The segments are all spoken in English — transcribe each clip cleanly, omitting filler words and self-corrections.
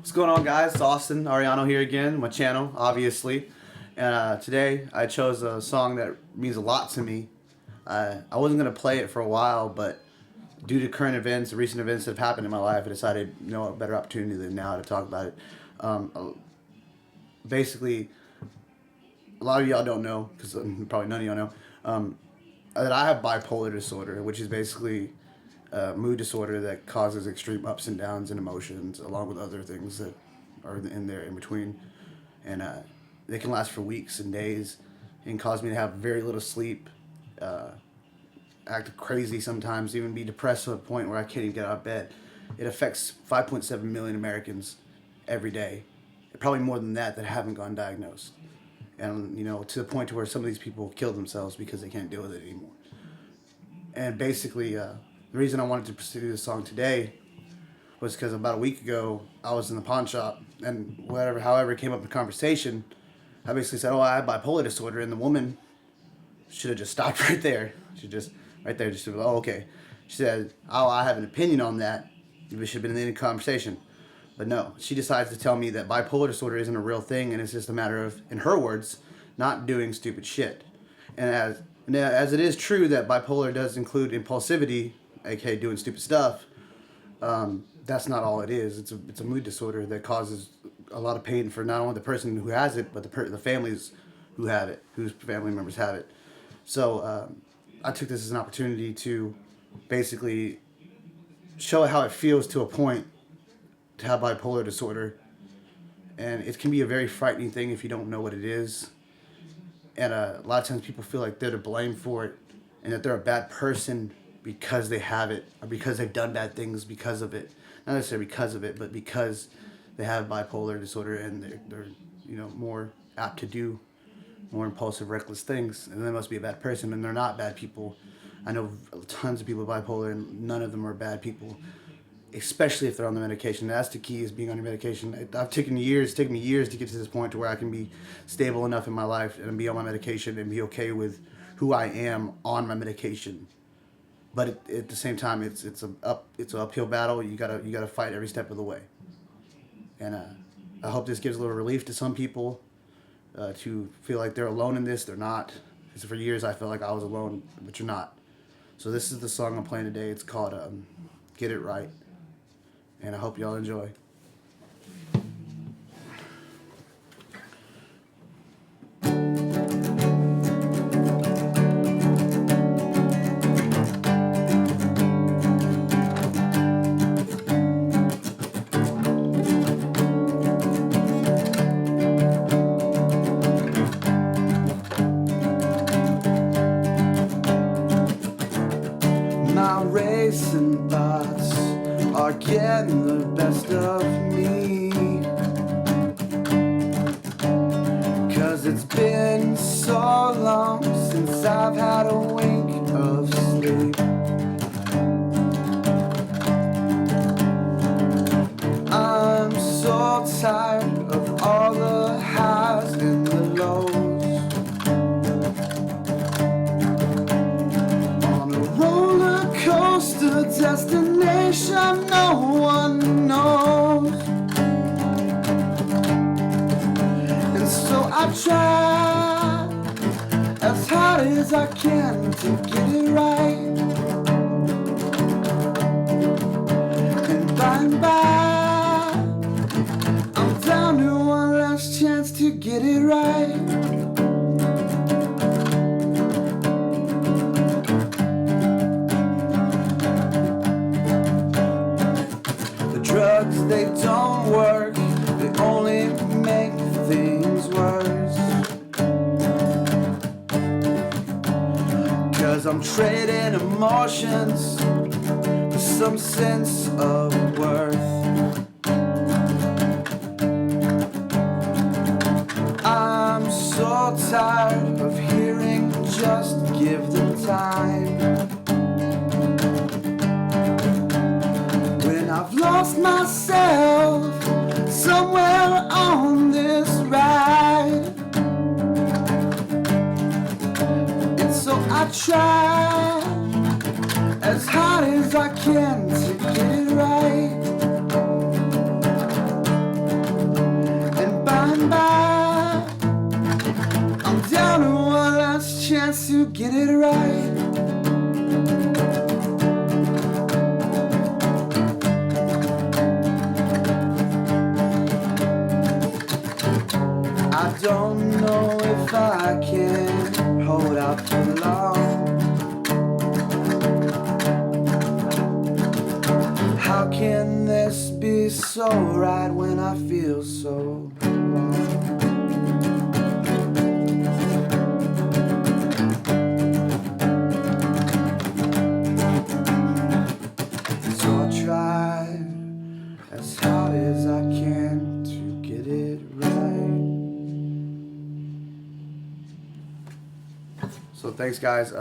What's going on, guys? It's Auston, Arellano here again, my channel, obviously. And today I chose a song that means a lot to me. I wasn't going to play it for a while, but due to current events, recent events that have happened in my life, I decided, a better opportunity than now to talk about it. Basically, a lot of y'all don't know, because probably none of y'all know, that I have bipolar disorder, which is basically a mood disorder that causes extreme ups and downs in emotions, along with other things that are in there in between. And they can last for weeks and days and cause me to have very little sleep, act crazy sometimes, even be depressed to a point where I can't even get out of bed. It affects 5.7 million Americans every day. Probably more than that haven't gone diagnosed. And, to the point to where some of these people kill themselves because they can't deal with it anymore. And basically, the reason I wanted to pursue this song today was because about a week ago, I was in the pawn shop, and however it came up in conversation, I basically said, I have bipolar disorder, and the woman should have just stopped right there. She just, right there, just said, okay. She said, I have an opinion on that. We should have been in the conversation. But no, she decides to tell me that bipolar disorder isn't a real thing, and it's just a matter of, in her words, not doing stupid shit. And as it is true that bipolar does include impulsivity, aka doing stupid stuff, that's not all it is. It's a mood disorder that causes a lot of pain for not only the person who has it, but the families who have it, whose family members have it. So I took this as an opportunity to basically show how it feels to a point to have bipolar disorder. And it can be a very frightening thing if you don't know what it is. And a lot of times people feel like they're to blame for it and that they're a bad person because they have it, or because they've done bad things because of it. Not necessarily because of it, but because they have bipolar disorder and they're more apt to do more impulsive, reckless things, and they must be a bad person. And they're not bad people. I know tons of people with bipolar, and none of them are bad people, especially if they're on the medication. That's the key, is being on your medication. It's taken me years to get to this point to where I can be stable enough in my life and be on my medication and be okay with who I am on my medication. But at the same time, it's an uphill battle. You gotta fight every step of the way. And I hope this gives a little relief to some people to feel like they're alone in this. They're not. Because for years I felt like I was alone, but you're not. So this is the song I'm playing today. It's called "Get It Right," and I hope y'all enjoy. My racing thoughts are getting the best of me, 'cause it's been so long since I've had a wink of sleep. I'm so tired of all the highs and the lows. Coaster destination no one knows. And so I try as hard as I can to get it right. And by I'm down to one last chance to get it right. Drugs, they don't work, they only make things worse. 'Cause I'm trading emotions for some sense of worth. I'm so tired of hearing just give them time. I've lost myself somewhere on this ride, and so I try as hard as I can to get it right. get it right. I don't know if I can hold out for long. How can this be so right when I feel so wrong? So I try as hard as I can to get it right. So thanks, guys.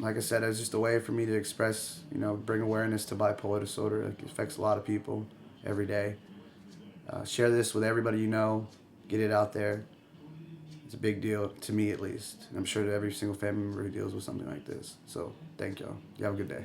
Like I said, it's just a way for me to express, bring awareness to bipolar disorder. It affects a lot of people every day. Share this with everybody you know. Get it out there. It's a big deal, to me at least. And I'm sure to every single family member who deals with something like this. So thank y'all. You have a good day.